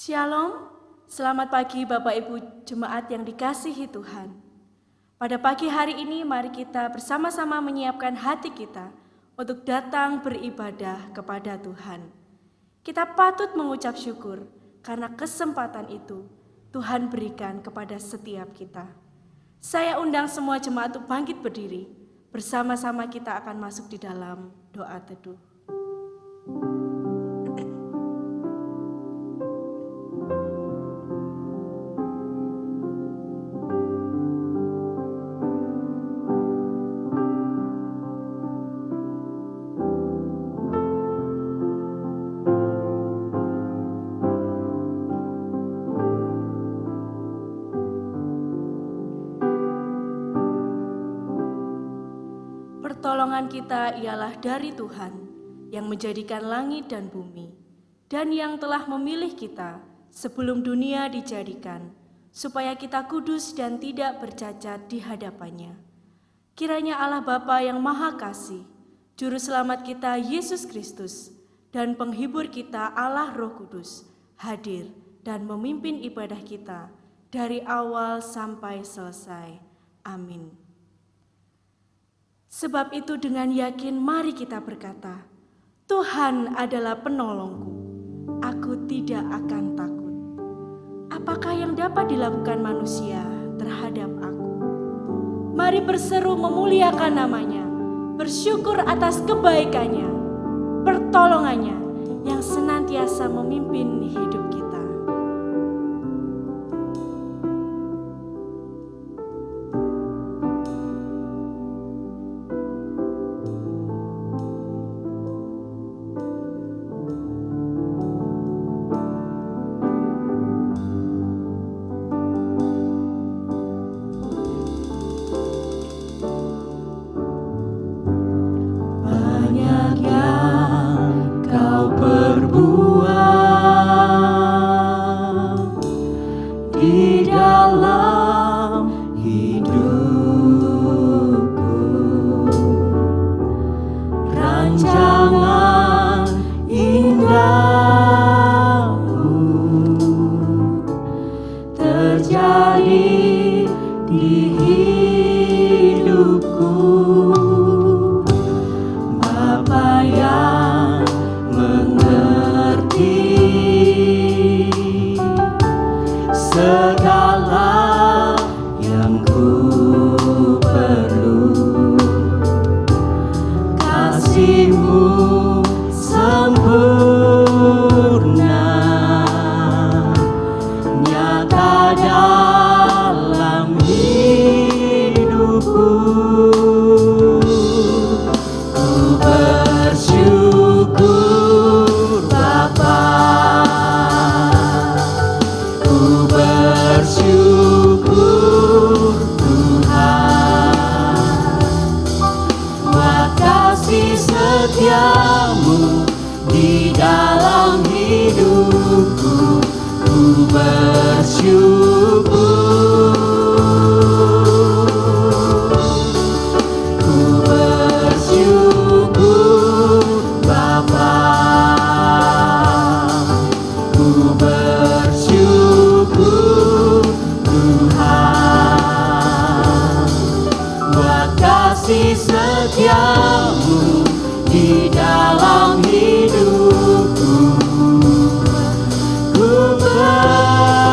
Shalom, selamat pagi Bapak Ibu Jemaat yang dikasihi Tuhan. Pada pagi hari ini mari kita bersama-sama menyiapkan hati kita untuk datang beribadah kepada Tuhan. Kita patut mengucap syukur karena kesempatan itu Tuhan berikan kepada setiap kita. Saya undang semua jemaat untuk bangkit berdiri. Bersama-sama kita akan masuk di dalam doa teduh. Pertolongan kita ialah dari Tuhan yang menjadikan langit dan bumi dan yang telah memilih kita sebelum dunia dijadikan supaya kita kudus dan tidak bercacat di hadapannya. Kiranya Allah Bapa yang Maha Kasih, Juru Selamat kita Yesus Kristus dan Penghibur kita Allah Roh Kudus hadir dan memimpin ibadah kita dari awal sampai selesai. Amin. Sebab itu dengan yakin mari kita berkata, Tuhan adalah penolongku, aku tidak akan takut. Apakah yang dapat dilakukan manusia terhadap aku? Mari berseru memuliakan namanya, bersyukur atas kebaikannya, pertolongannya yang senantiasa memimpin hidup kita.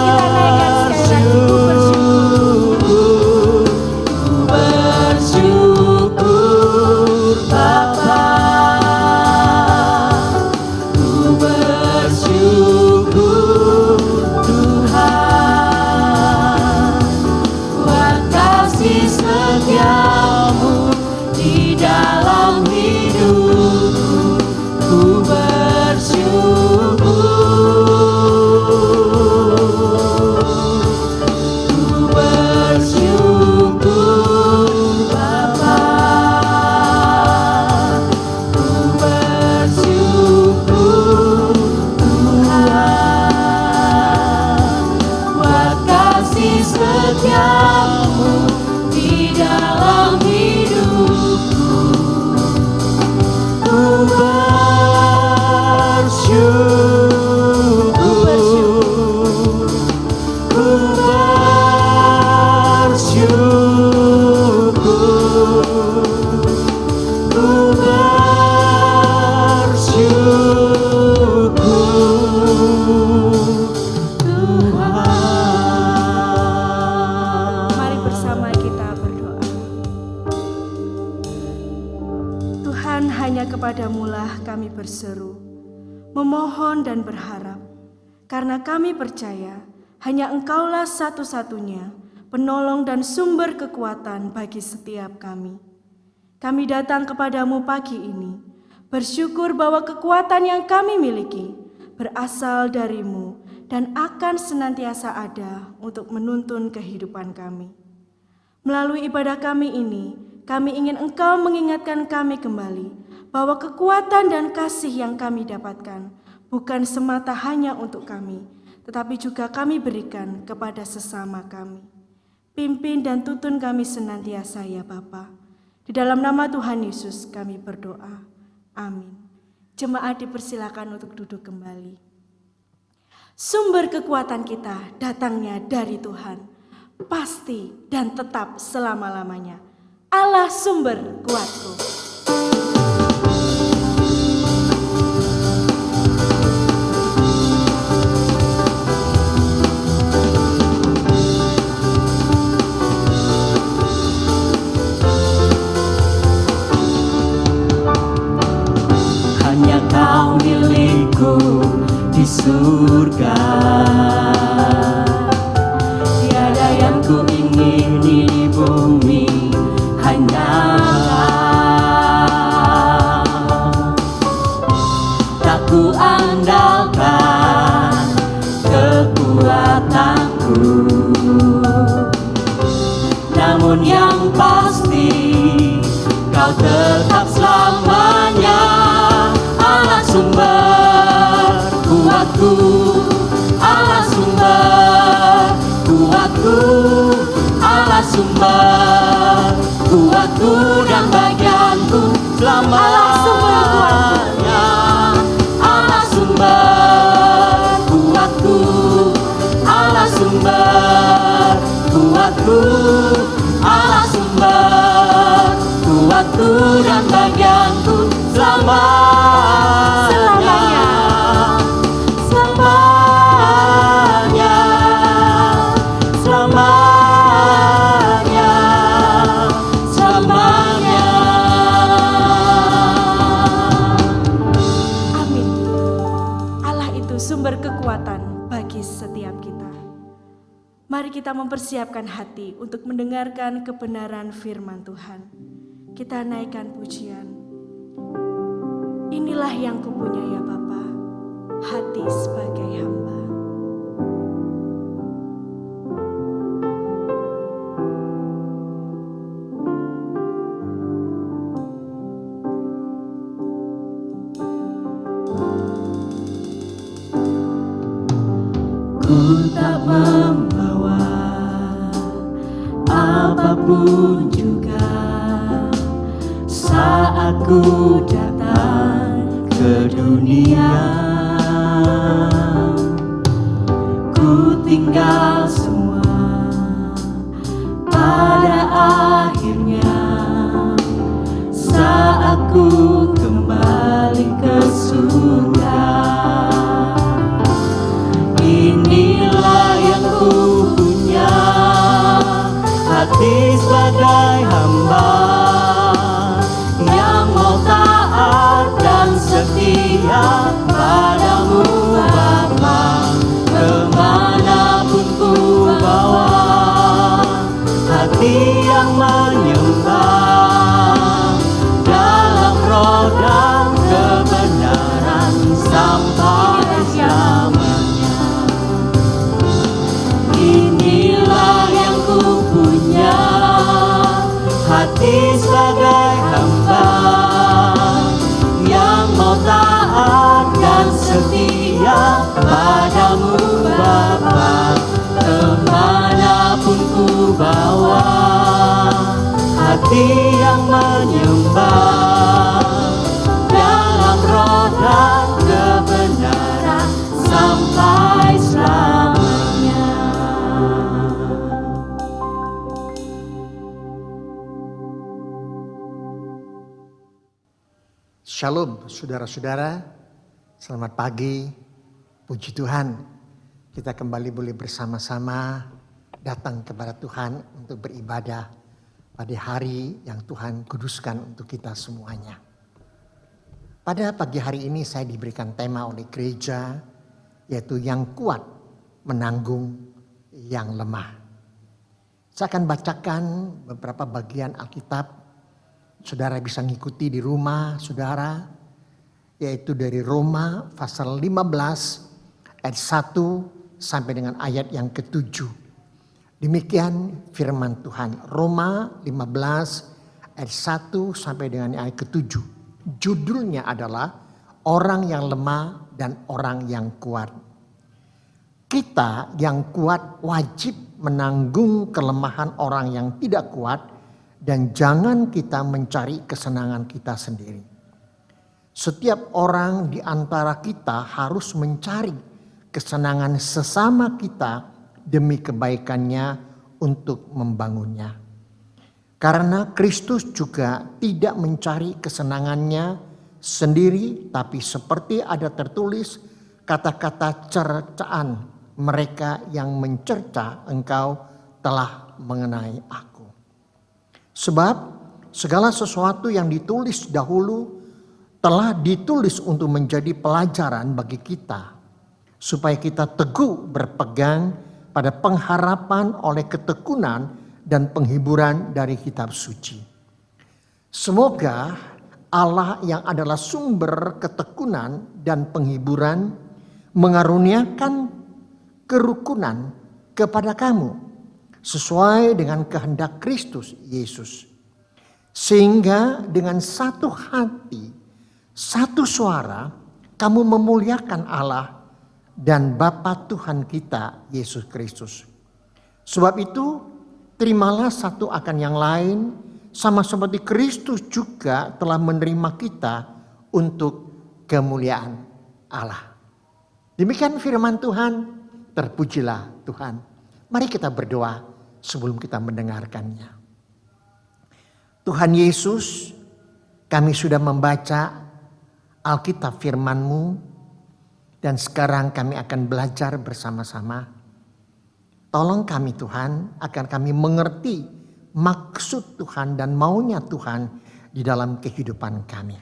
Kita naikkan sekali lagi. Tuhan, hanya kepadamu-lah kami berseru, memohon dan berharap, karena kami percaya hanya Engkaulah satu-satunya penolong dan sumber kekuatan bagi setiap kami. Kami datang kepadamu pagi ini, bersyukur bahwa kekuatan yang kami miliki berasal darimu dan akan senantiasa ada untuk menuntun kehidupan kami. Melalui ibadah kami ini, kami ingin Engkau mengingatkan kami kembali bahwa kekuatan dan kasih yang kami dapatkan bukan semata hanya untuk kami, tetapi juga kami berikan kepada sesama kami. Pimpin dan tuntun kami senantiasa ya Bapa. Di dalam nama Tuhan Yesus kami berdoa. Amin. Jemaat dipersilakan untuk duduk kembali. Sumber kekuatan kita datangnya dari Tuhan, pasti dan tetap selama-lamanya. Allah sumber kuatku. Hanya Kau milikku di surga. Tiada yang ku ingini di bumi, hanya tak ku andalkan kekuatanku, namun yang pasti Kau tetap selamanya Allah sumber kuatku, Allah sumber kuatku, Allah sumber kuatku dan bagianku selamanya. Allah sumber kuatku, Allah sumber kuatku, Allah sumber kuatku dan bagianku selamanya. Selamanya, selamanya, selamanya. Amin. Allah itu sumber kekuatan bagi setiap kita. Mari kita mempersiapkan hati untuk mendengarkan kebenaran firman Tuhan. Kita naikkan pujian. Inilah yang kupunya ya Bapa, hati sebagai hamba. Ku tak membawa apapun juga saat ku datang ke dunia. Ku tinggal semua pada akhirnya saat ku kembali ke surga. Inilah yang ku punya, hati sebagai hamba yang mau taat dan setia padamu Bapa. Kemanapun ku bawa, hati yang menyembah dalam roh dan kebenaran sampai selamanya. Inilah yang ku punya, hati sebagai hamba yang mau taat dan setia padamu Bapa. Kemanapun ku bawa, hati yang menyembah dalam roh dan kebenaran sampai selamanya. Shalom saudara-saudara, selamat pagi, puji Tuhan. Kita kembali boleh bersama-sama datang kepada Tuhan untuk beribadah pada hari yang Tuhan kuduskan untuk kita semuanya. Pada pagi hari ini saya diberikan tema oleh gereja, yaitu yang kuat menanggung yang lemah. Saya akan bacakan beberapa bagian Alkitab. Saudara bisa ngikuti di rumah saudara, yaitu dari Roma pasal 15 ayat 1 sampai dengan ayat yang ke-7. Demikian firman Tuhan. Roma 15 ayat 1 sampai dengan ayat ke-7. Judulnya adalah orang yang lemah dan orang yang kuat. Kita yang kuat wajib menanggung kelemahan orang yang tidak kuat dan jangan kita mencari kesenangan kita sendiri. Setiap orang di antara kita harus mencari kesenangan sesama kita demi kebaikannya untuk membangunnya. Karena Kristus juga tidak mencari kesenangannya sendiri, tapi seperti ada tertulis kata-kata cercaan mereka yang mencerca engkau telah mengenai aku. Sebab segala sesuatu yang ditulis dahulu telah ditulis untuk menjadi pelajaran bagi kita, supaya kita teguh berpegang pada pengharapan oleh ketekunan dan penghiburan dari kitab suci. Semoga Allah yang adalah sumber ketekunan dan penghiburan mengaruniakan kerukunan kepada kamu sesuai dengan kehendak Kristus Yesus. Sehingga dengan satu hati, satu suara kamu memuliakan Allah dan Bapa Tuhan kita Yesus Kristus. Sebab itu terimalah satu akan yang lain, sama seperti Kristus juga telah menerima kita untuk kemuliaan Allah. Demikian firman Tuhan, terpujilah Tuhan. Mari kita berdoa sebelum kita mendengarkannya. Tuhan Yesus, kami sudah membaca Alkitab firman-Mu dan sekarang kami akan belajar bersama-sama. Tolong kami Tuhan, agar kami mengerti maksud Tuhan dan maunya Tuhan di dalam kehidupan kami.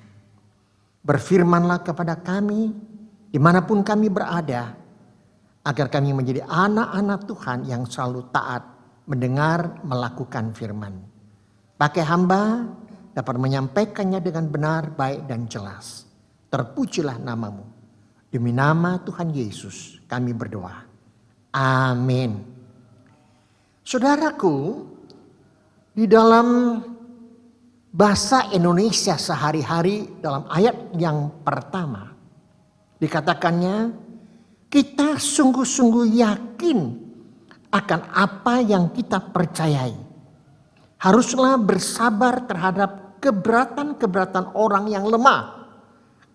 Berfirmanlah kepada kami dimanapun kami berada, agar kami menjadi anak-anak Tuhan yang selalu taat mendengar melakukan firman. Pakai hamba dapat menyampaikannya dengan benar, baik dan jelas. Terpujilah namamu. Demi nama Tuhan Yesus kami berdoa. Amin. Saudaraku, di dalam bahasa Indonesia sehari-hari dalam ayat yang pertama dikatakannya, kita sungguh-sungguh yakin akan apa yang kita percayai. Haruslah bersabar terhadap keberatan-keberatan orang yang lemah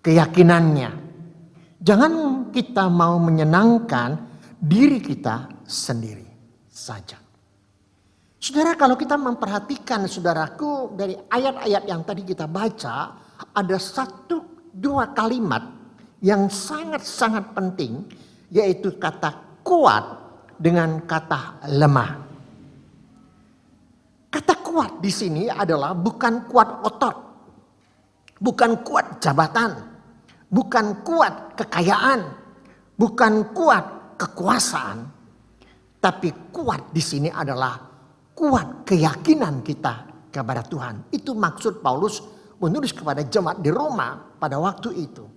keyakinannya. Jangan kita mau menyenangkan diri kita sendiri saja. Saudara, kalau kita memperhatikan saudaraku dari ayat-ayat yang tadi kita baca, ada satu dua kalimat yang sangat-sangat penting, yaitu kata kuat dengan kata lemah. Kata kuat di sini adalah bukan kuat otot, bukan kuat jabatan, bukan kuat kekayaan, bukan kuat kekuasaan, tapi kuat di sini adalah kuat keyakinan kita kepada Tuhan. Itu maksud Paulus menulis kepada jemaat di Roma pada waktu itu.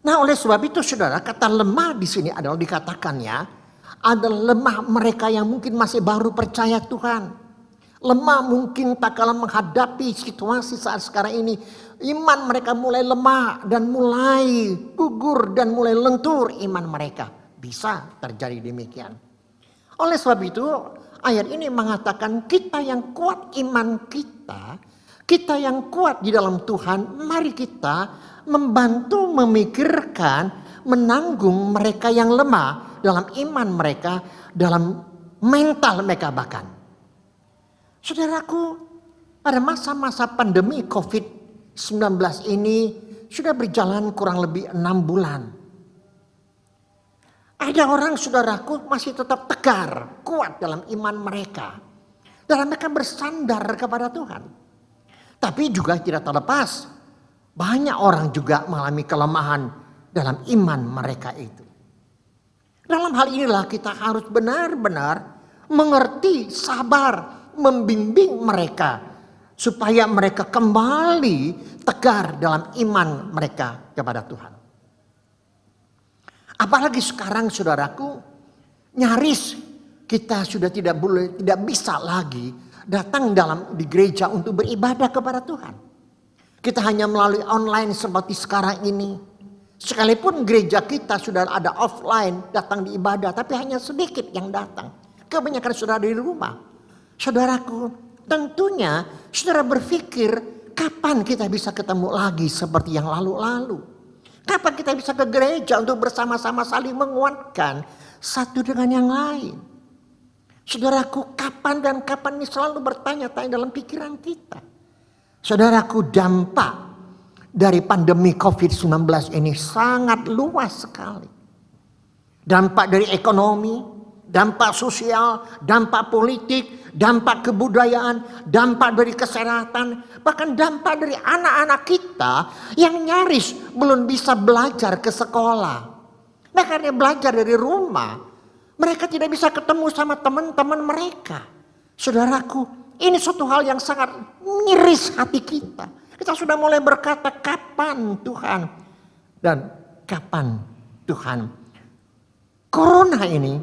Nah, oleh sebab itu saudara, kata lemah di sini adalah dikatakannya adalah lemah mereka yang mungkin masih baru percaya Tuhan. Lemah mungkin tak kalah menghadapi situasi saat sekarang ini. Iman mereka mulai lemah dan mulai gugur dan mulai lentur iman mereka. Bisa terjadi demikian. Oleh sebab itu ayat ini mengatakan kita yang kuat iman kita, kita yang kuat di dalam Tuhan, mari kita membantu memikirkan, menanggung mereka yang lemah dalam iman mereka, dalam mental mereka bahkan. Saudaraku, pada masa-masa pandemi COVID-19 ini sudah berjalan kurang lebih 6 bulan. Ada orang saudaraku masih tetap tegar, kuat dalam iman mereka. Dan mereka bersandar kepada Tuhan. Tapi juga tidak terlepas banyak orang juga mengalami kelemahan dalam iman mereka itu. Dalam hal inilah kita harus benar-benar mengerti, sabar, membimbing mereka supaya mereka kembali tegar dalam iman mereka kepada Tuhan. Apalagi sekarang saudaraku, nyaris kita sudah tidak bisa lagi datang di gereja untuk beribadah kepada Tuhan. Kita hanya melalui online seperti sekarang ini. Sekalipun gereja kita sudah ada offline datang di ibadah, tapi hanya sedikit yang datang. Kebanyakan saudara di rumah. Saudaraku, tentunya saudara berpikir kapan kita bisa ketemu lagi seperti yang lalu-lalu. Kapan kita bisa ke gereja untuk bersama-sama saling menguatkan satu dengan yang lain. Saudaraku, kapan dan kapan ini selalu bertanya-tanya dalam pikiran kita. Saudaraku, dampak dari pandemi COVID-19 ini sangat luas sekali. Dampak dari ekonomi, dampak sosial, dampak politik, dampak kebudayaan, dampak dari kesehatan, bahkan dampak dari anak-anak kita yang nyaris belum bisa belajar ke sekolah. Nah, karena belajar dari rumah, mereka tidak bisa ketemu sama teman-teman mereka. Saudaraku, ini suatu hal yang sangat miris hati kita. Kita sudah mulai berkata, kapan Tuhan? Dan kapan Tuhan? Corona ini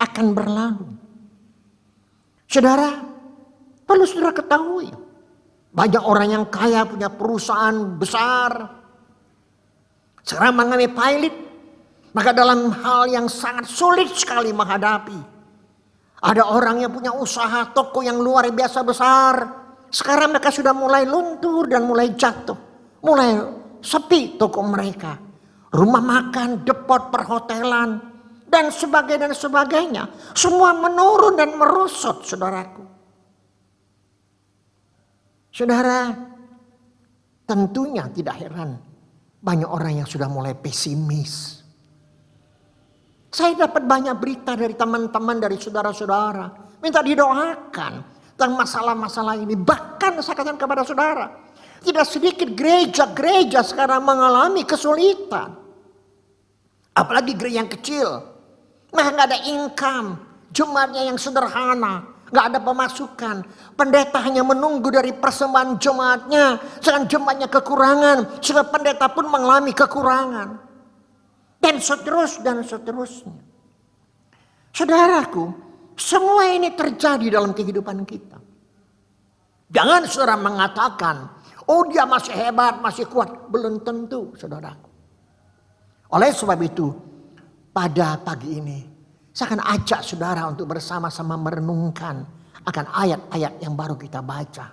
akan berlalu. Saudara, perlu saudara ketahui. Banyak orang yang kaya punya perusahaan besar. Sekarang mengalami pilot. Maka dalam hal yang sangat sulit sekali menghadapi. Ada orang yang punya usaha toko yang luar biasa besar. Sekarang mereka sudah mulai luntur dan mulai jatuh. Mulai sepi toko mereka. Rumah makan, depot perhotelan, dan sebagainya. Semua menurun dan merosot, saudaraku. Saudara, tentunya tidak heran. Banyak orang yang sudah mulai pesimis. Saya dapat banyak berita dari teman-teman, dari saudara-saudara. Minta didoakan tentang masalah-masalah ini. Bahkan saya katakan kepada saudara, tidak sedikit gereja-gereja sekarang mengalami kesulitan. Apalagi gereja yang kecil. Nah, nggak ada income. Jemaatnya yang sederhana. Nggak ada pemasukan. Pendeta hanya menunggu dari persembahan jemaatnya. Sedangkan jemaatnya kekurangan. Sehingga pendeta pun mengalami kekurangan. Dan seterusnya. Saudaraku, semua ini terjadi dalam kehidupan kita. Jangan saudara mengatakan, oh dia masih hebat, masih kuat. Belum tentu, saudaraku. Oleh sebab itu, pada pagi ini, saya akan ajak saudara untuk bersama-sama merenungkan akan ayat-ayat yang baru kita baca.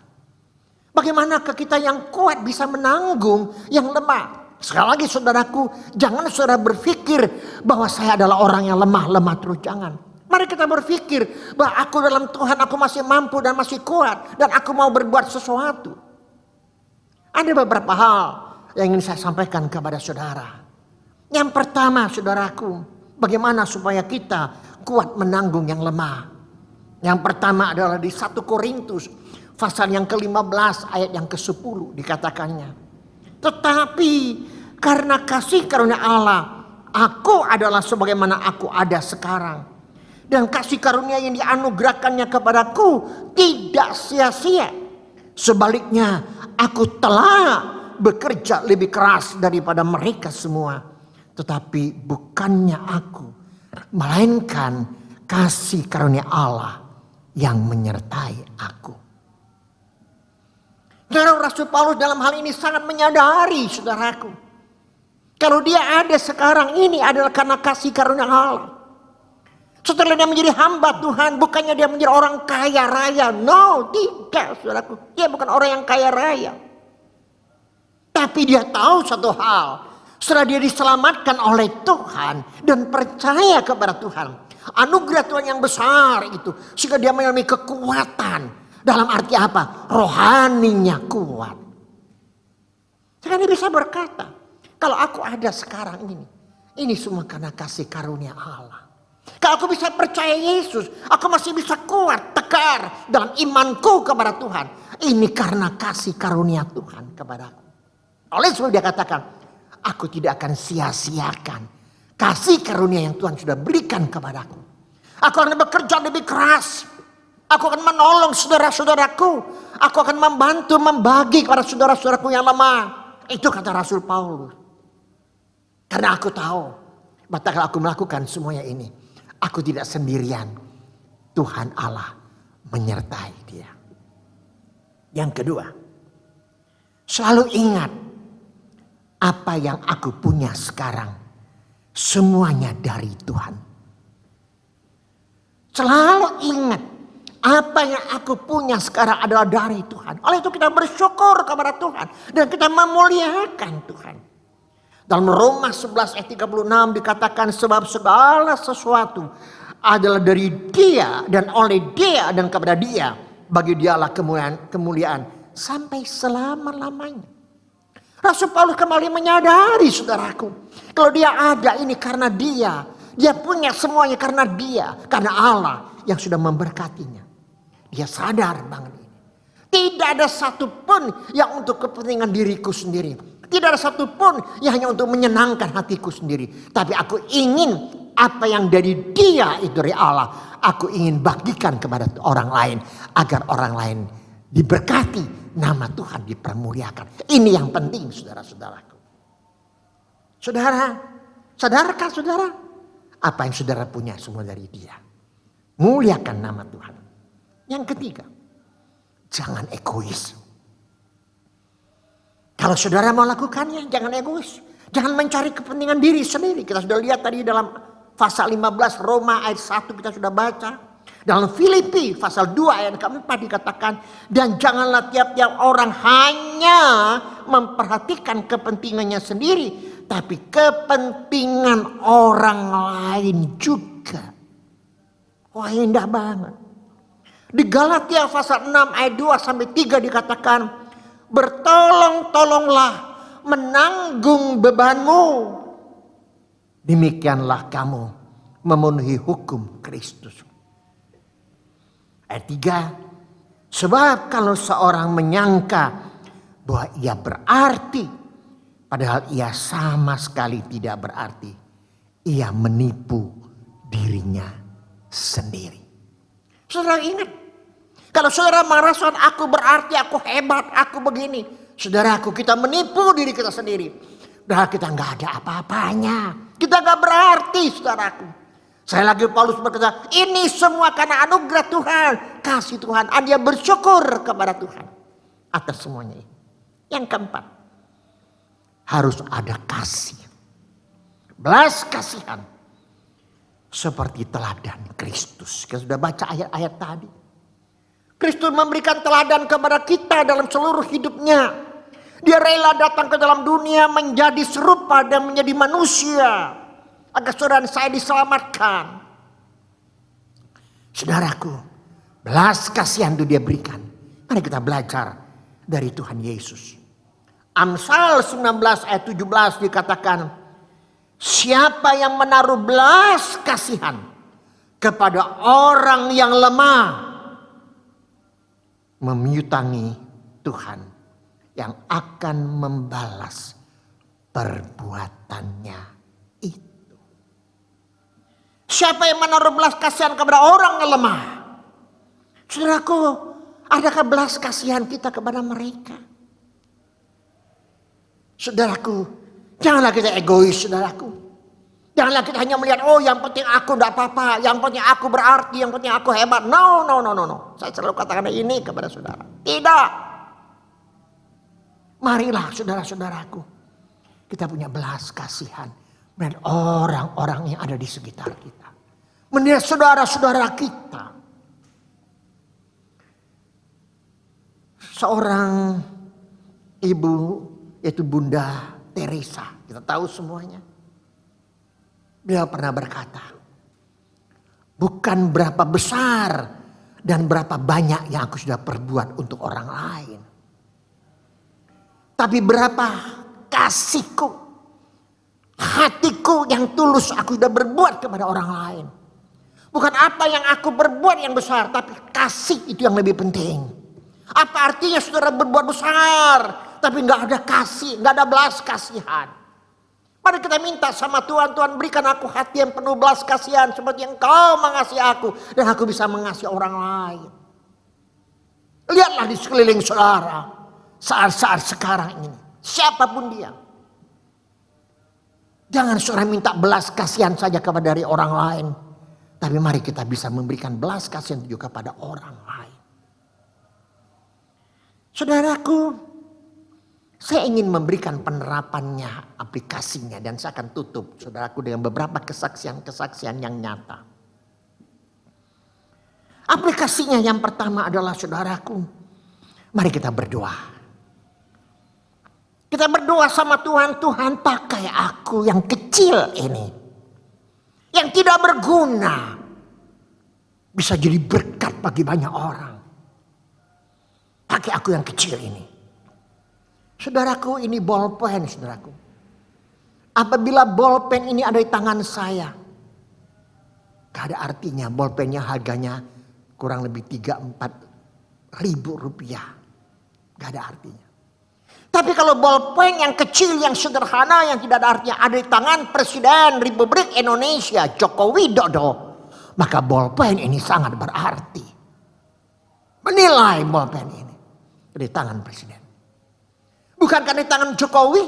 Bagaimanakah kita yang kuat bisa menanggung yang lemah? Sekali lagi saudaraku, jangan saudara berpikir bahwa saya adalah orang yang lemah terus, jangan. Mari kita berpikir bahwa aku dalam Tuhan, aku masih mampu dan masih kuat. Dan aku mau berbuat sesuatu. Ada beberapa hal yang ingin saya sampaikan kepada saudara. Yang pertama saudaraku, bagaimana supaya kita kuat menanggung yang lemah. Yang pertama adalah di 1 Korintus pasal yang ke-15 ayat yang ke-10 dikatakannya. Tetapi karena kasih karunia Allah, aku adalah sebagaimana aku ada sekarang. Dan kasih karunia yang dianugerahkannya kepadaku tidak sia-sia. Sebaliknya, aku telah bekerja lebih keras daripada mereka semua. Tetapi bukannya aku, melainkan kasih karunia Allah yang menyertai aku. Saudara, Rasul Paulus dalam hal ini sangat menyadari, saudaraku. Kalau dia ada sekarang ini adalah karena kasih karunia Allah. Setelah dia menjadi hamba Tuhan, bukannya dia menjadi orang kaya raya. No, tidak, saudaraku. Dia bukan orang yang kaya raya. Tapi dia tahu satu hal. Setelah dia diselamatkan oleh Tuhan dan percaya kepada Tuhan, anugerah Tuhan yang besar itu, sehingga dia mengalami kekuatan. Dalam arti apa? Rohaninya kuat. Sehingga dia bisa berkata, kalau aku ada sekarang ini semua karena kasih karunia Allah. Kalau aku bisa percaya Yesus, aku masih bisa kuat, tegar dalam imanku kepada Tuhan. Ini karena kasih karunia Tuhan kepadaku. Oleh sebab dia katakan, aku tidak akan sia-siakan kasih karunia yang Tuhan sudah berikan kepadaku. Aku akan bekerja lebih keras. Aku akan menolong saudara-saudaraku. Aku akan membantu membagi kepada saudara-saudaraku yang lemah. Itu kata Rasul Paulus. Karena aku tahu, bahwa aku melakukan semuanya ini, aku tidak sendirian. Tuhan Allah menyertai dia. Yang kedua, selalu ingat apa yang aku punya sekarang, semuanya dari Tuhan. Selalu ingat apa yang aku punya sekarang adalah dari Tuhan. Oleh itu kita bersyukur kepada Tuhan dan kita memuliakan Tuhan. Dalam Roma 11 ayat 36 dikatakan sebab segala sesuatu adalah dari Dia dan oleh Dia dan kepada Dia. Bagi Dialah kemuliaan sampai selama-lamanya. Rasul Paulus kembali menyadari saudaraku, kalau dia ada ini karena dia punya semuanya karena Dia, karena Allah yang sudah memberkatinya. Dia sadar banget ini. Tidak ada satupun yang untuk kepentingan diriku sendiri. Tidak ada satupun yang hanya untuk menyenangkan hatiku sendiri. Tapi aku ingin apa yang dari Dia itu dari Allah, aku ingin bagikan kepada orang lain agar orang lain diberkati, nama Tuhan dipermuliakan. Ini yang penting saudara-saudaraku. Saudara, sadarkah saudara? Apa yang saudara punya semua dari Dia. Muliakan nama Tuhan. Yang ketiga, jangan egois. Kalau saudara mau lakukannya, jangan egois. Jangan mencari kepentingan diri sendiri. Kita sudah lihat tadi dalam pasal 15 Roma ayat 1 kita sudah baca. Dalam Filipi pasal 2 ayat keempat dikatakan, dan janganlah tiap-tiap orang hanya memperhatikan kepentingannya sendiri, tapi kepentingan orang lain juga. Wah, indah banget. Di Galatia pasal 6 ayat 2 sampai 3 dikatakan, bertolong-tolonglah menanggung bebanmu. Demikianlah kamu memenuhi hukum Kristus. Ayat 3, sebab kalau seorang menyangka bahwa ia berarti, padahal ia sama sekali tidak berarti, ia menipu dirinya sendiri. Saudara ingat, kalau saudara merasakan aku berarti, aku hebat, aku begini. Saudaraku, kita menipu diri kita sendiri. Padahal kita nggak ada apa-apanya. Kita nggak berarti, saudaraku. Saya lagi Paulus berkata, ini semua karena anugerah Tuhan, kasih Tuhan. Dia bersyukur kepada Tuhan atas semuanya ini. Yang keempat, harus ada kasih. Belas kasihan. Seperti teladan Kristus. Kita sudah baca ayat-ayat tadi. Kristus memberikan teladan kepada kita dalam seluruh hidupnya. Dia rela datang ke dalam dunia menjadi serupa dan menjadi manusia. Agar saudara saya diselamatkan. Saudaraku, belas kasihan itu dia berikan. Mari kita belajar dari Tuhan Yesus. Amsal 19 ayat 17 dikatakan, siapa yang menaruh belas kasihan kepada orang yang lemah, memiutangi Tuhan yang akan membalas perbuatannya itu. Siapa yang menaruh belas kasihan kepada orang yang lemah? Saudaraku, adakah belas kasihan kita kepada mereka? Saudaraku, janganlah kita egois, saudaraku. Janganlah kita hanya melihat, oh yang penting aku tidak apa-apa, yang penting aku berarti, yang penting aku hebat. No. Saya selalu katakan ini kepada saudara. Tidak. Marilah saudara-saudaraku, kita punya belas kasihan melihat orang-orang yang ada di sekitar kita. Melihat saudara-saudara kita. Seorang ibu, yaitu Bunda Teresa, kita tahu semuanya. Beliau pernah berkata, bukan berapa besar dan berapa banyak yang aku sudah perbuat untuk orang lain, tapi berapa kasihku, hatiku yang tulus aku sudah berbuat kepada orang lain. Bukan apa yang aku berbuat yang besar, tapi kasih itu yang lebih penting. Apa artinya saudara berbuat besar, tapi nggak ada kasih, nggak ada belas kasihan. Mari kita minta sama Tuhan, Tuhan berikan aku hati yang penuh belas kasihan seperti yang Kau mengasihi aku dan aku bisa mengasihi orang lain. Lihatlah di sekeliling saudara saat-saat sekarang ini, siapapun dia. Jangan saudara minta belas kasihan saja kepada dari orang lain. Tapi mari kita bisa memberikan belas kasihan juga kepada orang lain. Saudaraku, saya ingin memberikan penerapannya, aplikasinya. Dan saya akan tutup saudaraku dengan beberapa kesaksian-kesaksian yang nyata. Aplikasinya yang pertama adalah saudaraku, mari kita berdoa. Kita berdoa sama Tuhan, Tuhan pakai aku yang kecil ini. Yang tidak berguna. Bisa jadi berkat bagi banyak orang. Pakai aku yang kecil ini. Saudaraku, ini bolpen saudaraku. Apabila bolpen ini ada di tangan saya. Gak ada artinya bolpennya harganya kurang lebih 3-4 ribu rupiah. Gak ada artinya. Tapi kalau bolpen yang kecil, yang sederhana, yang tidak ada artinya ada di tangan Presiden Republik Indonesia Joko Widodo, maka bolpen ini sangat berarti. Menilai bolpen ini di tangan Presiden. Bukankah di tangan Jokowi?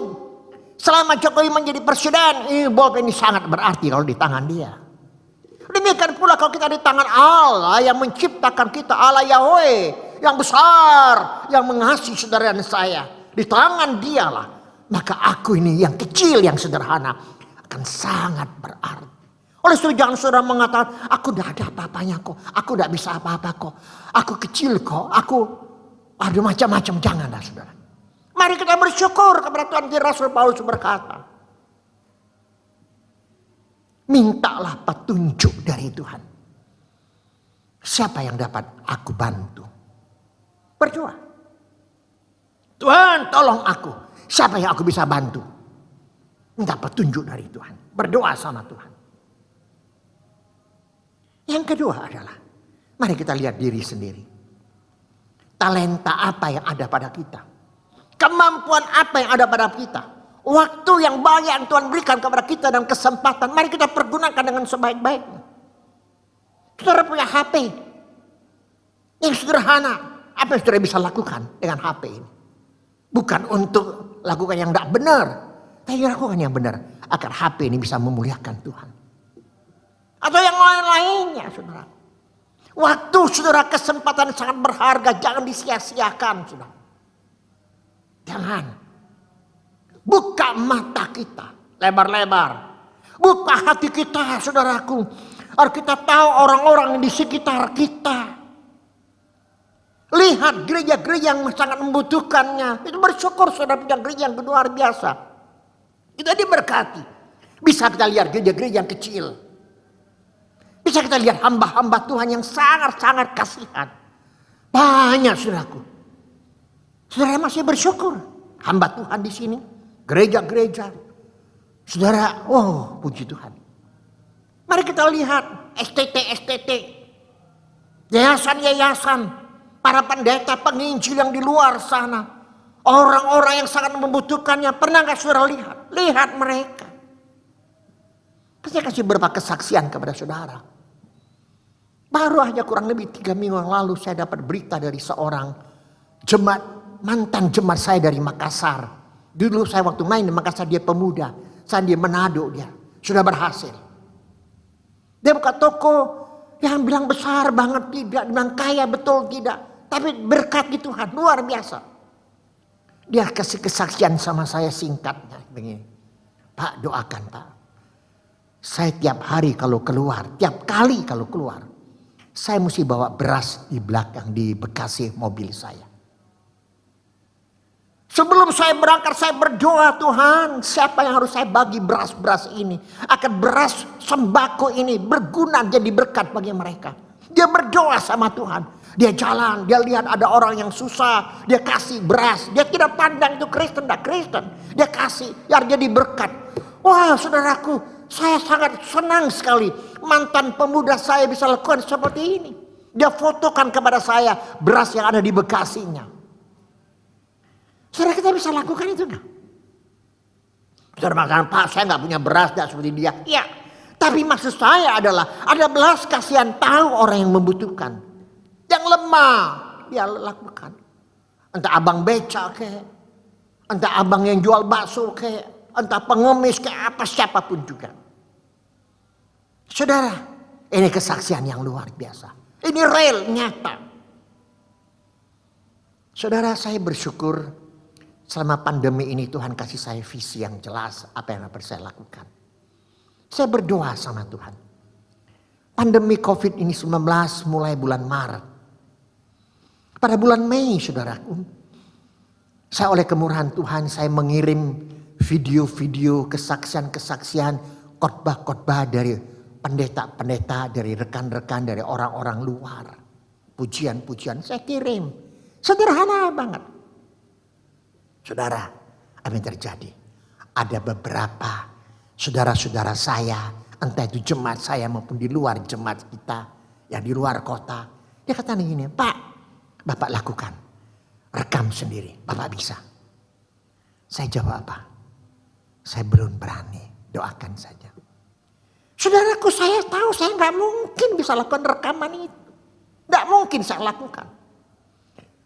Selama Jokowi menjadi Presiden, ini bolpen ini sangat berarti kalau di tangan dia. Demikian pula kalau kita di tangan Allah yang menciptakan kita, Allah Yahweh yang besar, yang mengasihi saudara dan saya. Di tangan dialah, maka aku ini yang kecil, yang sederhana akan sangat berarti. Oleh itu jangan saudara mengatakan, aku tidak ada apa-apanya kok, aku tidak bisa apa-apa kok, aku kecil kok, aku ada macam-macam. Janganlah saudara. Mari kita bersyukur kepada Tuhan. Rasul Paulus berkata, mintalah petunjuk dari Tuhan. Siapa yang dapat aku bantu? Berdoa. Tuhan tolong aku. Siapa yang aku bisa bantu? Minta petunjuk dari Tuhan. Berdoa sama Tuhan. Yang kedua adalah, mari kita lihat diri sendiri. Talenta apa yang ada pada kita? Kemampuan apa yang ada pada kita? Waktu yang banyak yang Tuhan berikan kepada kita dan kesempatan. Mari kita pergunakan dengan sebaik-baiknya. Saudara punya HP. Yang sederhana. Apa yang saudara bisa lakukan dengan HP ini? Bukan untuk lakukan yang tidak benar. Tapi lakukan yang benar. Agar HP ini bisa memuliakan Tuhan. Atau yang lain-lainnya saudara. Waktu saudara, kesempatan sangat berharga. Jangan disia-siakan saudara. Jangan. Buka mata kita lebar-lebar. Buka hati kita saudaraku. Agar kita tahu orang-orang di sekitar kita. Lihat gereja-gereja yang sangat membutuhkannya. Itu bersyukur saudara punya gereja yang luar biasa. Kita diberkati. Bisa kita lihat gereja-gereja yang kecil. Bisa kita lihat hamba-hamba Tuhan yang sangat-sangat kasihan. Banyak saudaraku. Saudara masih bersyukur. Hamba Tuhan di sini. Gereja-gereja. Saudara, oh puji Tuhan. Mari kita lihat STT. Yayasan-yayasan. Para pendeta penginjil yang di luar sana. Orang-orang yang sangat membutuhkannya. Pernah gak saudara lihat? Lihat mereka. Saya kasih beberapa kesaksian kepada saudara. Baru aja kurang lebih 3 minggu yang lalu saya dapat berita dari seorang jemaat, mantan jemaat saya dari Makassar. Dulu saya waktu main di Makassar dia pemuda. Saya di Manado dia. Sudah berhasil. Dia buka toko yang bilang besar banget tidak. Bilang kaya betul tidak. Tapi berkat di Tuhan luar biasa. Dia kasih kesaksian sama saya singkatnya. Begini. Pak doakan Pak. Saya tiap hari kalau keluar. Tiap kali kalau keluar. Saya mesti bawa beras di belakang. Di bekasi mobil saya. Sebelum saya berangkat saya berdoa Tuhan. Siapa yang harus saya bagi beras-beras ini. Akan beras sembako ini berguna jadi berkat bagi mereka. Dia berdoa sama Tuhan. Dia jalan, dia lihat ada orang yang susah, dia kasih beras. Dia tidak pandang itu Kristen, tidak Kristen. Dia kasih, biar jadi berkat. Wah saudaraku, saya sangat senang sekali. Mantan pemuda saya bisa lakukan seperti ini. Dia fotokan kepada saya beras yang ada di bekasinya. Saudara, kita bisa lakukan itu enggak? Saudara mengatakan, Pak, saya nggak punya beras, nggak seperti dia. Iya, tapi maksud saya adalah ada belas kasihan, tahu orang yang membutuhkan. Yang lemah, dia lakukan. Entah abang beca kayak, entah abang yang jual bakso kayak, entah pengemis kayak apa, siapapun juga. Saudara, ini kesaksian yang luar biasa. Ini real, nyata. Saudara, saya bersyukur selama pandemi ini Tuhan kasih saya visi yang jelas apa yang harus saya lakukan. Saya berdoa sama Tuhan. Pandemi COVID ini 19 mulai bulan Maret. Pada bulan Mei, saudaraku, saya oleh kemurahan Tuhan saya mengirim video-video kesaksian-kesaksian, khotbah-khotbah dari pendeta-pendeta, dari rekan-rekan, dari orang-orang luar. Pujian-pujian saya kirim. Sederhana banget. Saudara, apa yang terjadi? Ada beberapa saudara-saudara saya, entah itu jemaat saya maupun di luar jemaat kita, yang di luar kota. Dia kata begini, Pak, Bapak lakukan. Rekam sendiri, Bapak bisa. Saya jawab apa? Saya belum berani, doakan saja. Saudaraku, saya tahu saya nggak mungkin bisa lakukan rekaman itu. Nggak mungkin saya lakukan.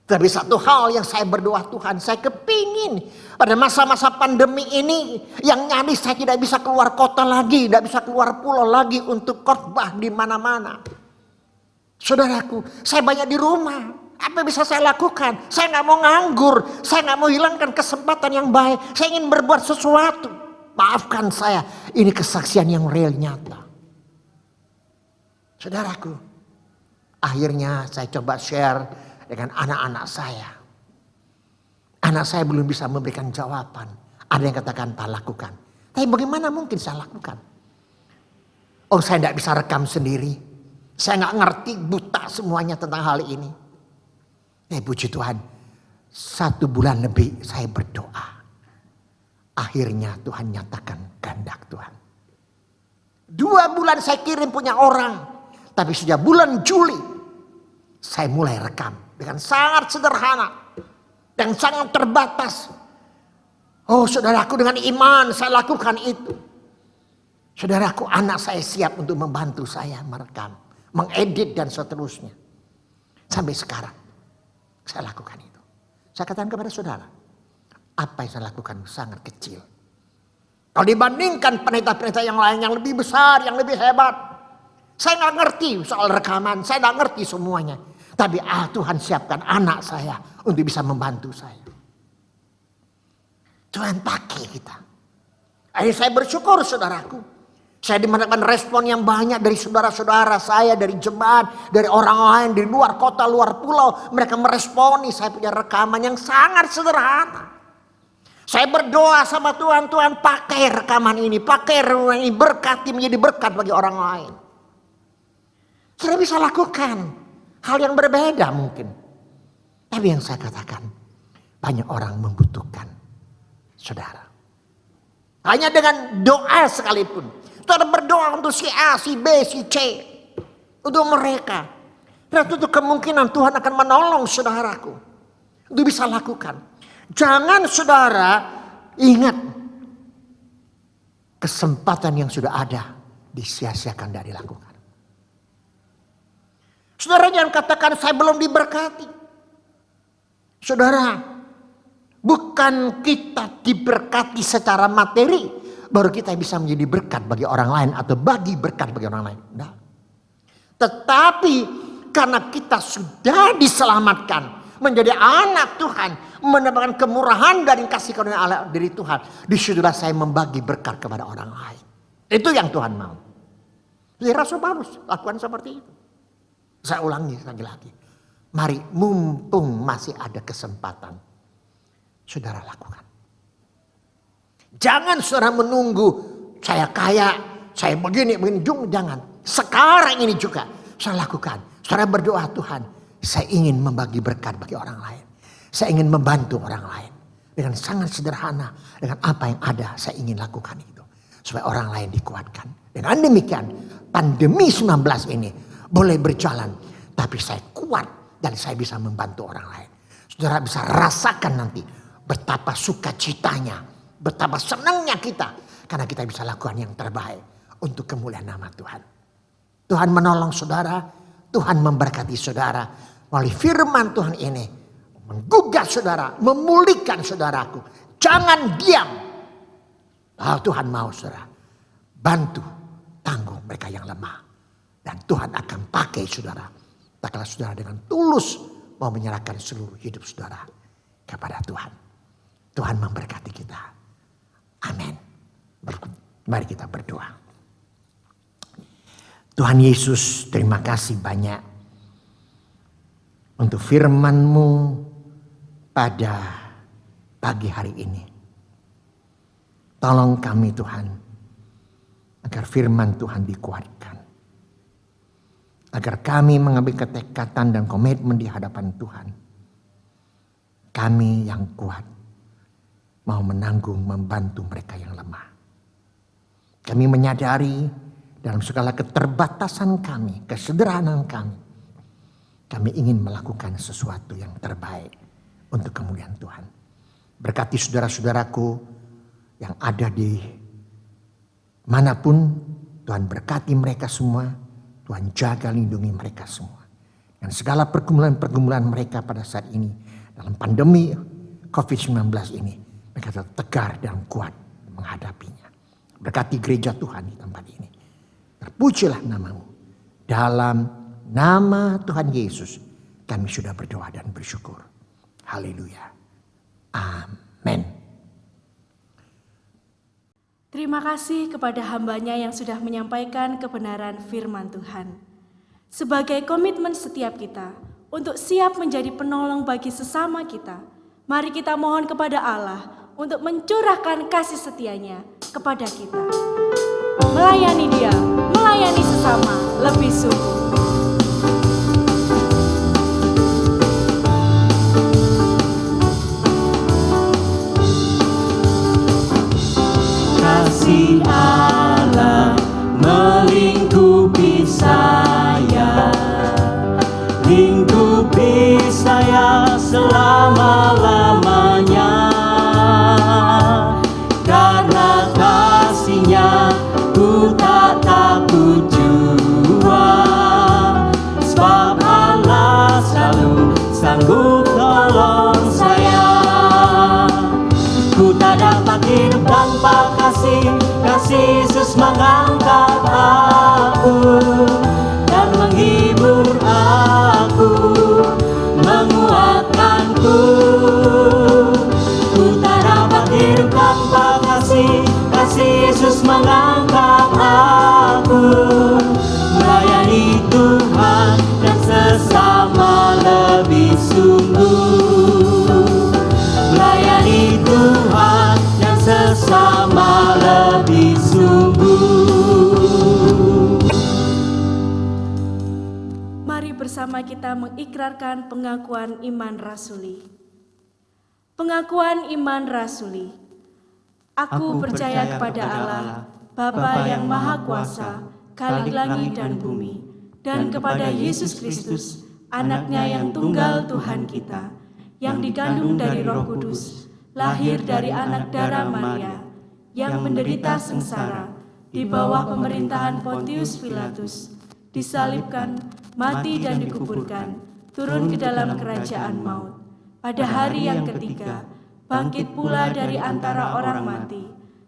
Tapi satu hal yang saya berdoa Tuhan, saya kepingin pada masa-masa pandemi ini yang nyaris saya tidak bisa keluar kota lagi, tidak bisa keluar pulau lagi untuk khotbah di mana-mana. Saudaraku, saya banyak di rumah. Apa yang bisa saya lakukan? Saya nggak mau nganggur, saya nggak mau hilangkan kesempatan yang baik. Saya ingin berbuat sesuatu. Maafkan saya, ini kesaksian yang real nyata. Saudaraku, akhirnya saya coba share dengan anak-anak saya. Anak saya belum bisa memberikan jawaban. Ada yang katakan, Pak, lakukan. Tapi bagaimana mungkin saya lakukan? Oh, saya tidak bisa rekam sendiri. Saya nggak ngerti, buta semuanya tentang hal ini. Puji Tuhan, 1 bulan lebih saya berdoa. Akhirnya Tuhan nyatakan kehendak Tuhan. 2 bulan saya kirim punya orang. Tapi sejak bulan Juli, saya mulai rekam. Dengan sangat sederhana. Dan sangat terbatas. Oh, saudaraku, dengan iman saya lakukan itu. Saudaraku, anak saya siap untuk membantu saya merekam, mengedit dan seterusnya. Sampai sekarang saya lakukan itu. Saya katakan kepada saudara, apa yang saya lakukan sangat kecil. Kalau dibandingkan pendeta-pendeta yang lain yang lebih besar, yang lebih hebat. Saya nggak ngerti soal rekaman, saya nggak ngerti semuanya. Tapi Tuhan siapkan anak saya untuk bisa membantu saya. Tuhan pakai kita. Akhirnya saya bersyukur, saudaraku. Saya mendapatkan respon yang banyak dari saudara-saudara saya, dari jemaat, dari orang lain, di luar kota, luar pulau. Mereka meresponi saya punya rekaman yang sangat sederhana. Saya berdoa sama Tuhan, Tuhan pakai rekaman ini, pakai rekaman ini, berkati menjadi berkat bagi orang lain. Saya bisa lakukan hal yang berbeda mungkin. Tapi yang saya katakan, banyak orang membutuhkan saudara. Hanya dengan doa sekalipun. Saudara berdoa untuk si A, si B, si C. Untuk mereka. Dan itu kemungkinan Tuhan akan menolong saudaraku. Untuk bisa lakukan. Jangan saudara ingat. Kesempatan yang sudah ada. Disia-siakan, tidak dilakukan. Saudara jangan katakan saya belum diberkati. Saudara. Bukan kita diberkati secara materi. Baru kita bisa menjadi berkat bagi orang lain. Atau bagi berkat bagi orang lain. Nah. Tetapi karena kita sudah diselamatkan. Menjadi anak Tuhan. Mendapatkan kemurahan dari kasih karunia Allah dari Tuhan. Disitulah saya membagi berkat kepada orang lain. Itu yang Tuhan mau. Jadi Rasul Paulus lakukan seperti itu. Saya ulangi lagi-lagi. Mari mumpung masih ada kesempatan. Saudara lakukan. Jangan saudara menunggu saya kaya, saya begini, jangan. Sekarang ini juga saya lakukan. Saudara berdoa, Tuhan, saya ingin membagi berkat bagi orang lain. Saya ingin membantu orang lain. Dengan sangat sederhana, dengan apa yang ada, saya ingin lakukan itu. Supaya orang lain dikuatkan. Dengan demikian, pandemi 19 ini boleh berjalan. Tapi saya kuat dan saya bisa membantu orang lain. Saudara bisa rasakan nanti betapa sukacitanya, betapa senangnya kita. Karena kita bisa lakukan yang terbaik untuk kemuliaan nama Tuhan. Tuhan menolong saudara, Tuhan memberkati saudara. Melalui firman Tuhan ini, menggugah saudara, memulihkan saudaraku. Jangan diam. Tuhan mau saudara, bantu, tanggung mereka yang lemah. Dan Tuhan akan pakai saudara. Tak kalah saudara dengan tulus mau menyerahkan seluruh hidup saudara kepada Tuhan. Tuhan memberkati kita. Amin. Mari kita berdoa. Tuhan Yesus, terima kasih banyak untuk firman-Mu pada pagi hari ini. Tolong kami Tuhan, agar firman Tuhan dikuatkan. Agar kami mengambil ketekatan dan komitmen di hadapan Tuhan. Kami yang kuat mau menanggung, membantu mereka yang lemah. Kami menyadari dalam segala keterbatasan kami, kesederhanaan kami. Kami ingin melakukan sesuatu yang terbaik untuk kemuliaan Tuhan. Berkati saudara-saudaraku yang ada di manapun. Tuhan berkati mereka semua. Tuhan jaga lindungi mereka semua. Dan segala pergumulan-pergumulan mereka pada saat ini. Dalam pandemi COVID-19 ini. Mereka tetap tegar dan kuat menghadapinya. Berkati gereja Tuhan di tempat ini. Terpujilah nama-Mu. Dalam nama Tuhan Yesus kami sudah berdoa dan bersyukur. Haleluya. Amin. Terima kasih kepada hamba-Nya yang sudah menyampaikan kebenaran firman Tuhan. Sebagai komitmen setiap kita untuk siap menjadi penolong bagi sesama kita, mari kita mohon kepada Allah untuk mencurahkan kasih setia-Nya kepada kita. Melayani Dia, melayani sesama lebih sungguh. Kasih Allah melingkupi saya, lingkupi saya selama-lamanya. Karena kasih-Nya ku tak takut jua, sebab Allah selalu sanggup tolong saya. Ku tak dapat hidup tanpa kasih Yesus mengangkat aku dan menghibur aku, menguatkanku. Ku tak dapat hidup tanpa kasih Yesus mengangkat aku, melayani Tuhan dan sesama lebih sungguh, melayani Tuhan dan sesama lebih sungguh. Mari bersama kita mengikrarkan pengakuan iman rasuli. Pengakuan iman rasuli. Aku percaya kepada Allah, Bapa yang Maha Kuasa, Khalik langit dan bumi, dan kepada Yesus Kristus, Anak-Nya yang tunggal Tuhan kita, yang dikandung dari Roh Kudus, lahir dari anak darah Maria, yang menderita sengsara di bawah pemerintahan Pontius Pilatus, disalibkan, mati dan dikuburkan, turun ke dalam kerajaan maut. Pada hari yang ketiga, bangkit pula dari antara orang mati,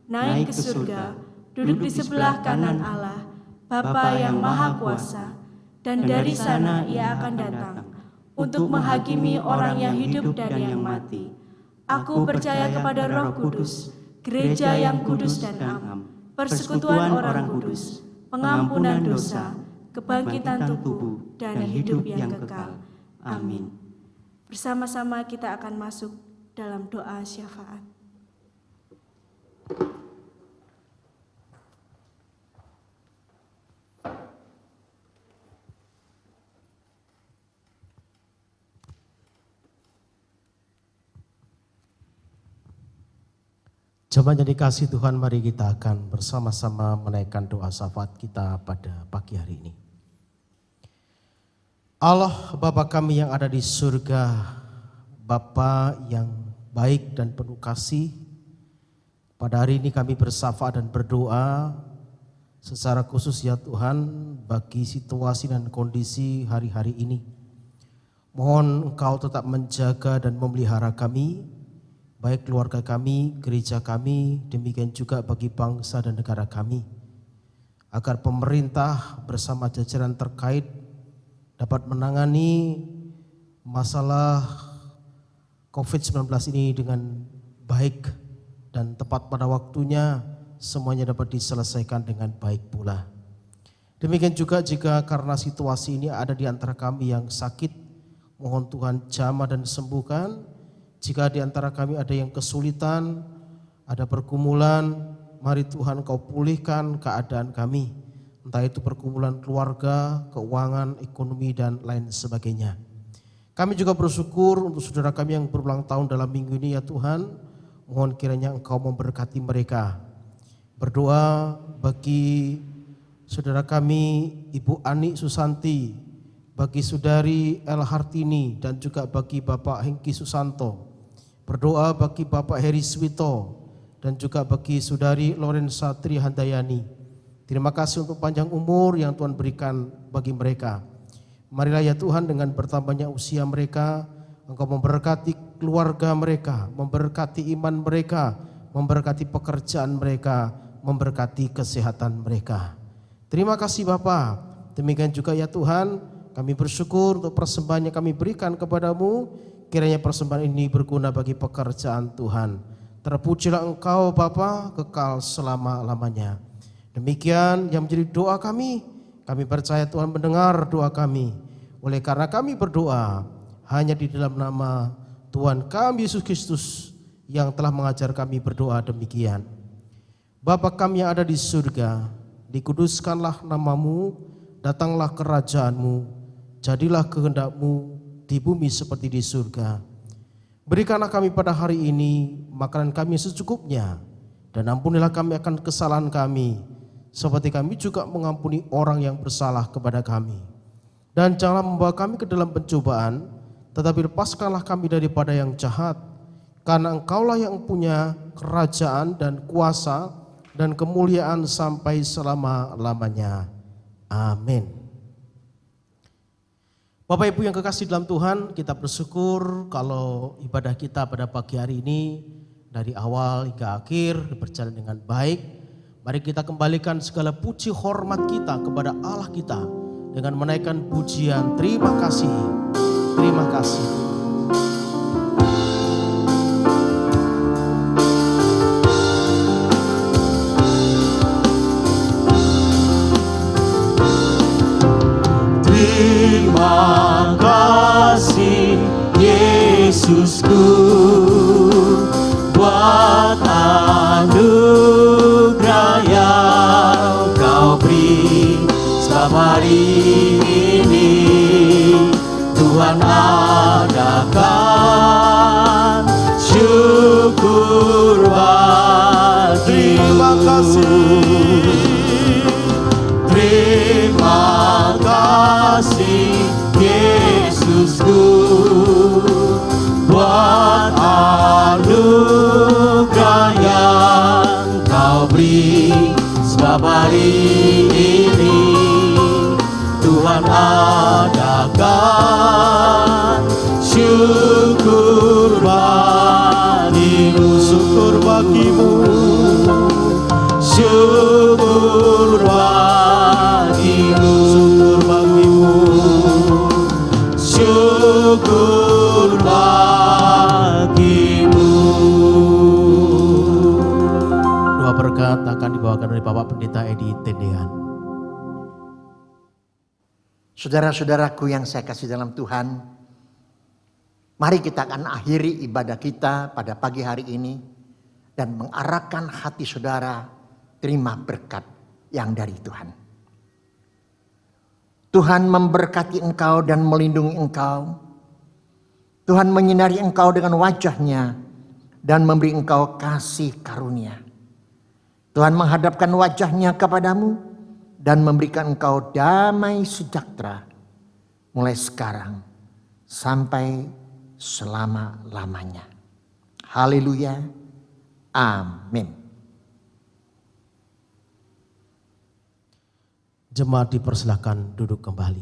naik ke surga, duduk di sebelah kanan Allah, Bapa yang Maha Kuasa, dan dari sana Ia akan datang untuk menghakimi orang yang hidup dan yang mati. Aku percaya kepada Roh Kudus, gereja yang kudus dan am, persekutuan orang kudus, pengampunan dosa, kebangkitan tubuh, dan hidup yang kekal. Amin. Bersama-sama kita akan masuk dalam doa syafaat. Jemaat yang dikasihi Tuhan, mari kita akan bersama-sama menaikkan doa syafaat kita pada pagi hari ini. Allah Bapa kami yang ada di surga, Bapa yang baik dan penuh kasih. Pada hari ini kami bersyafaat dan berdoa secara khusus ya Tuhan bagi situasi dan kondisi hari-hari ini. Mohon Engkau tetap menjaga dan memelihara kami, baik keluarga kami, gereja kami, demikian juga bagi bangsa dan negara kami. Agar pemerintah bersama jajaran terkait dapat menangani masalah COVID-19 ini dengan baik dan tepat pada waktunya, semuanya dapat diselesaikan dengan baik pula. Demikian juga jika karena situasi ini ada di antara kami yang sakit, mohon Tuhan jamah dan sembuhkan. Jika di antara kami ada yang kesulitan, ada pergumulan, mari Tuhan Kau pulihkan keadaan kami. Entah itu pergumulan keluarga, keuangan, ekonomi, dan lain sebagainya. Kami juga bersyukur untuk saudara kami yang berulang tahun dalam minggu ini ya Tuhan. Mohon kiranya Engkau memberkati mereka. Berdoa bagi saudara kami Ibu Ani Susanti, bagi saudari El Hartini, dan juga bagi Bapak Hengki Susanto. Berdoa bagi Bapak Heri Swito dan juga bagi saudari Lorenza Trihandayani. Terima kasih untuk panjang umur yang Tuhan berikan bagi mereka. Marilah ya Tuhan dengan bertambahnya usia mereka, Engkau memberkati keluarga mereka, memberkati iman mereka, memberkati pekerjaan mereka, memberkati kesehatan mereka. Terima kasih Bapa. Demikian juga ya Tuhan, kami bersyukur untuk persembahan yang kami berikan kepadamu. Kiranya persembahan ini berguna bagi pekerjaan Tuhan. Terpujilah Engkau Bapa kekal selama-lamanya. Demikian yang menjadi doa kami. Kami percaya Tuhan mendengar doa kami. Oleh karena kami berdoa hanya di dalam nama Tuhan kami Yesus Kristus yang telah mengajar kami berdoa demikian. Bapa kami yang ada di surga, dikuduskanlah namamu, datanglah kerajaanmu, jadilah kehendak-Mu di bumi seperti di surga. Berikanlah kami pada hari ini makanan kami secukupnya, dan ampunilah kami akan kesalahan kami, seperti kami juga mengampuni orang yang bersalah kepada kami. Dan janganlah membawa kami ke dalam pencobaan, tetapi lepaskanlah kami daripada yang jahat, karena Engkaulah yang punya kerajaan dan kuasa dan kemuliaan sampai selama-lamanya. Amin. Bapak Ibu yang kekasih dalam Tuhan, kita bersyukur kalau ibadah kita pada pagi hari ini dari awal hingga akhir berjalan dengan baik. Mari kita kembalikan segala puji hormat kita kepada Allah kita dengan menaikkan pujian terima kasih. Terima kasih. Terima kasih Yesusku buat anugerah yang Kau beri setiap hari ini. Tuhan adakan syukur bagimu. Terima kasih. Terima kasih Yesusku buat anugerah yang Kau beri setiap hari ini. Tuhan adakan syukur bagimu. Syukur bagimu. Syukur bagimu. Syukur bagimu. Syukur bagimu. Doa berkat akan dibawakan oleh Bapak Pendeta Edi Tendean. Saudara-saudaraku yang saya kasih dalam Tuhan, mari kita akan akhiri ibadah kita pada pagi hari ini dan mengarahkan hati saudara terima berkat yang dari Tuhan. Tuhan memberkati engkau dan melindungi engkau. Tuhan menyinari engkau dengan wajah-Nya dan memberi engkau kasih karunia. Tuhan menghadapkan wajah-Nya kepadamu dan memberikan engkau damai sejahtera mulai sekarang sampai selama-lamanya. Haleluya. Amin. Jemaat dipersilakan duduk kembali.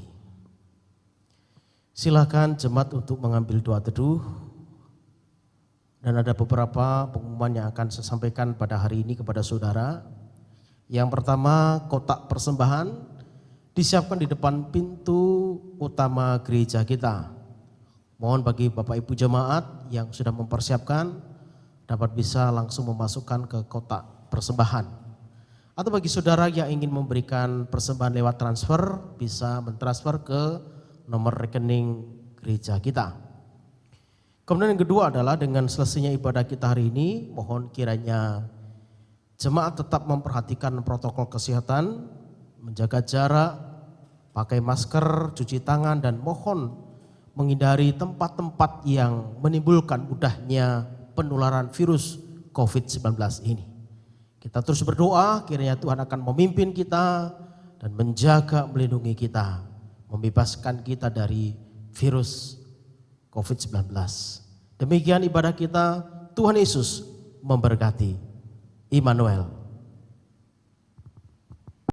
Silakan jemaat untuk mengambil doa teduh. Dan ada beberapa pengumuman yang akan saya sampaikan pada hari ini kepada saudara. Yang pertama, kotak persembahan disiapkan di depan pintu utama gereja kita. Mohon bagi Bapak Ibu jemaat yang sudah mempersiapkan dapat bisa langsung memasukkan ke kotak persembahan. Atau bagi saudara yang ingin memberikan persembahan lewat transfer, bisa mentransfer ke nomor rekening gereja kita. Kemudian yang kedua adalah dengan selesainya ibadah kita hari ini, mohon kiranya jemaat tetap memperhatikan protokol kesehatan, menjaga jarak, pakai masker, cuci tangan, dan mohon menghindari tempat-tempat yang menimbulkan mudahnya penularan virus COVID-19 ini. Kita terus berdoa kiranya Tuhan akan memimpin kita dan menjaga, melindungi kita, membebaskan kita dari virus COVID-19. Demikian ibadah kita, Tuhan Yesus memberkati. Immanuel.